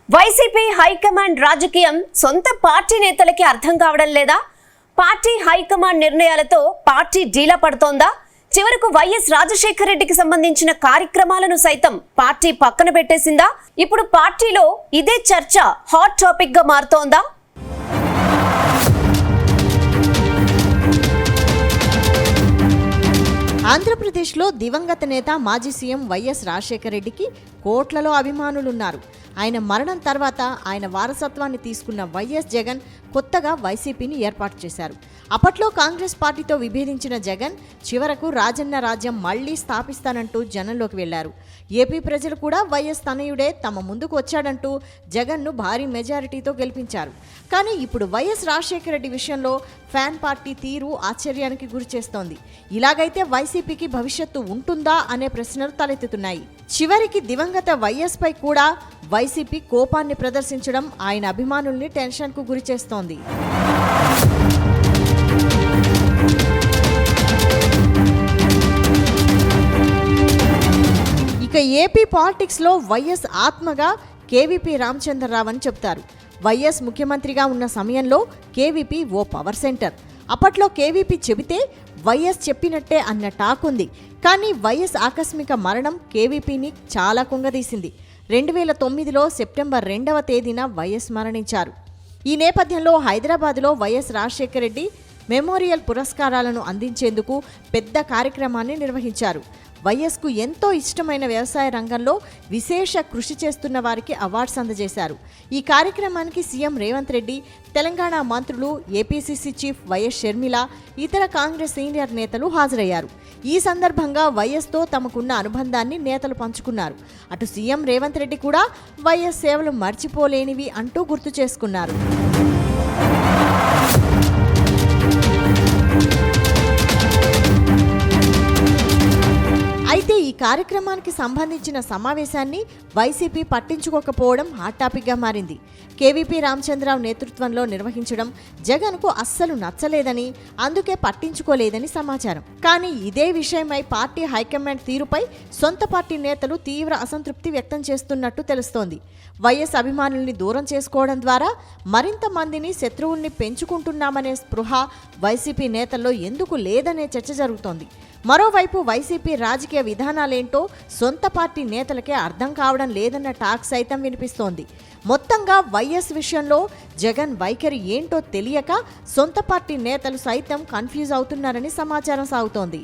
YCP high command రాజకీయం సొంత party నేతలకి అర్థం కావడం లేదా? పార్టీ హైకమాండ్ నిర్ణయాలతో పార్టీ డీలా పడుతోందా? చివరకు వైఎస్ రాజశేఖర రెడ్డికి సంబంధించిన కార్యక్రమాలను సైతం పార్టీ పక్కన పెట్టేసిందా? ఇప్పుడు పార్టీలో ఇదే చర్చ హాట్ టాపిక్ గా మారుతోందా? ఆంధ్రప్రదేశ్లో దివంగత నేత మాజీ సీఎం వైఎస్ రాజశేఖర రెడ్డికి కోట్లలో అభిమానులున్నారు. ఆయన మరణం తర్వాత ఆయన వారసత్వాన్ని తీసుకున్న వైఎస్ జగన్ కొత్తగా వైసీపీని ఏర్పాటు చేశారు. అప్పట్లో కాంగ్రెస్ పార్టీతో విభేదించిన జగన్ చివరకు రాజన్న రాజ్యం మళ్లీ స్థాపిస్తానంటూ జనంలోకి వెళ్లారు. ఏపీ ప్రజలు కూడా వైఎస్ తనయుడే తమ ముందుకు వచ్చాడంటూ జగన్ను భారీ మెజారిటీతో గెలిపించారు. కానీ ఇప్పుడు వైఎస్ రాజశేఖర రెడ్డి విషయంలో ఫ్యాన్ పార్టీ తీరు ఆశ్చర్యానికి గురిచేస్తోంది. ఇలాగైతే వైసీపీకి భవిష్యత్తు ఉంటుందా అనే ప్రశ్నలు తలెత్తుతున్నాయి. చివరికి దివంగత వైఎస్ పై కూడా వైసీపీ కోపాన్ని ప్రదర్శించడం ఆయన అభిమానుల్ని టెన్షన్కు గురిచేస్తోంది. ఇక ఏపీ పాలిటిక్స్లో వైఎస్ ఆత్మగా కేవీపీ రామచంద్రరావు అని చెప్తారు. వైఎస్ ముఖ్యమంత్రిగా ఉన్న సమయంలో కేవీపీ ఓ పవర్ సెంటర్. అప్పట్లో కేవీపీ చెబితే వైఎస్ చెప్పినట్టే అన్న టాక్ ఉంది. కానీ వైఎస్ ఆకస్మిక మరణం కేవీపీని చాలా కుంగదీసింది. 2009లో సెప్టెంబర్ 2వ తేదీన వైఎస్ మరణించారు. ఈ నేపథ్యంలో హైదరాబాద్లో వైఎస్ రాజశేఖర రెడ్డి మెమోరియల్ పురస్కారాలను అందించేందుకు పెద్ద కార్యక్రమాన్ని నిర్వహించారు. వైఎస్కు ఎంతో ఇష్టమైన వ్యవసాయ రంగంలో విశేష కృషి చేస్తున్న వారికి అవార్డ్స్ అందజేశారు. ఈ కార్యక్రమానికి సీఎం రేవంత్ రెడ్డి, తెలంగాణ మంత్రులు, ఏపీసీసీ చీఫ్ వైఎస్ షర్మిల, ఇతర కాంగ్రెస్ సీనియర్ నేతలు హాజరయ్యారు. ఈ సందర్భంగా వైఎస్తో తమకున్న అనుబంధాన్ని నేతలు పంచుకున్నారు. అటు సీఎం రేవంత్ రెడ్డి కూడా వైఎస్ సేవలు మర్చిపోలేనివి అంటూ గుర్తు చేసుకున్నారు. అయితే ఈ కార్యక్రమానికి సంబంధించిన సమావేశాన్ని వైసీపీ పట్టించుకోకపోవడం హాట్ టాపిక్గా మారింది. కేవీపీ రామచంద్రరావు నేతృత్వంలో నిర్వహించడం జగన్కు అస్సలు నచ్చలేదని, అందుకే పట్టించుకోలేదని సమాచారం. కానీ ఇదే విషయమై పార్టీ హైకమాండ్ తీరుపై సొంత పార్టీ నేతలు తీవ్ర అసంతృప్తి వ్యక్తం చేస్తున్నట్టు తెలుస్తోంది. వైఎస్ అభిమానుల్ని దూరం చేసుకోవడం ద్వారా మరింత మందిని శత్రువుల్ని పెంచుకుంటున్నామనే స్పృహ వైసీపీ నేతల్లో ఎందుకు లేదనే చర్చ జరుగుతోంది. మరోవైపు వైసీపీ రాజకీయ విధానాలేంటో సొంత పార్టీ నేతలకే అర్థం కావడం లేదన్న టాక్ సైతం వినిపిస్తోంది. మొత్తంగా వైఎస్ విషయంలో జగన్ వైఖరి ఏంటో తెలియక సొంత పార్టీ నేతలు సైతం కన్ఫ్యూజ్ అవుతున్నారని సమాచారం సాగుతోంది.